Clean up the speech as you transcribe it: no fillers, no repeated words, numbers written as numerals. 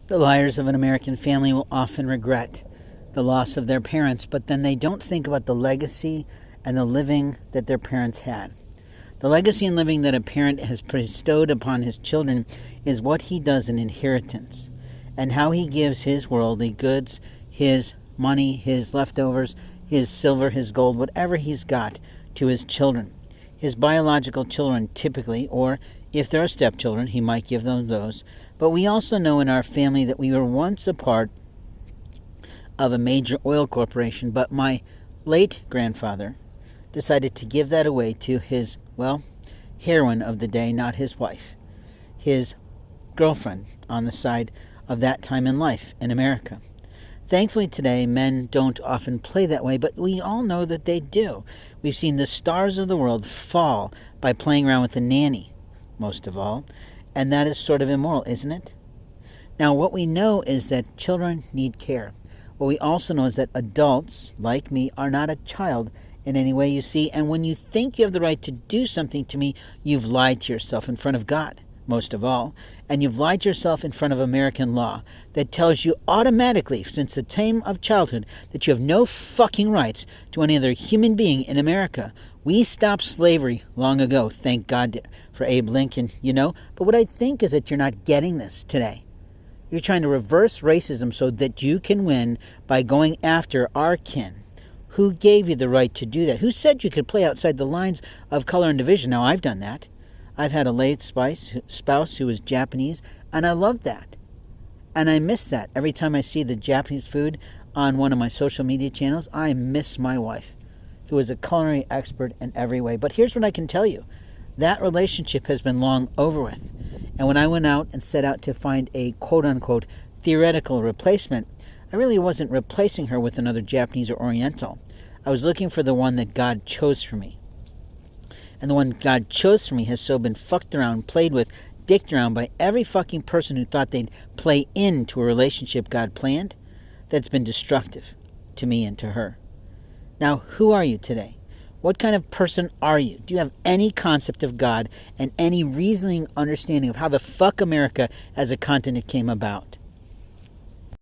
The liars of an American family will often regret the loss of their parents, but then they don't think about the legacy and the living that their parents had. The legacy and living that a parent has bestowed upon his children is what he does in inheritance, and how he gives his worldly goods, his money, his leftovers, his silver, his gold, whatever he's got, to his children. His biological children typically, or if there are stepchildren, he might give them those. But we also know in our family that we were once a part of a major oil corporation, but my late grandfather decided to give that away to his, heroine of the day, not his wife, his girlfriend on the side of that time in life in America. Thankfully today, men don't often play that way, but we all know that they do. We've seen the stars of the world fall by playing around with a nanny, most of all, and that is sort of immoral, isn't it? Now, what we know is that children need care. What we also know is that adults, like me, are not a child in any way, you see, and when you think you have the right to do something to me, you've lied to yourself in front of God, most of all, and you've lied to yourself in front of American law that tells you automatically, since the time of childhood, that you have no fucking rights to any other human being in America. We stopped slavery long ago, thank God for Abe Lincoln, but what I think is that you're not getting this today. You're trying to reverse racism so that you can win by going after our kin. Who gave you the right to do that? Who said you could play outside the lines of color and division? Now, I've done that. I've had a late spouse who was Japanese, and I love that. And I miss that. Every time I see the Japanese food on one of my social media channels, I miss my wife, who is a culinary expert in every way. But here's what I can tell you. That relationship has been long over with. And when I went out and set out to find a quote-unquote theoretical replacement, I really wasn't replacing her with another Japanese or Oriental. I was looking for the one that God chose for me. And the one God chose for me has so been fucked around, played with, dicked around by every fucking person who thought they'd play into a relationship God planned that's been destructive to me and to her. Now, who are you today? What kind of person are you? Do you have any concept of God and any reasoning understanding of how the fuck America as a continent came about?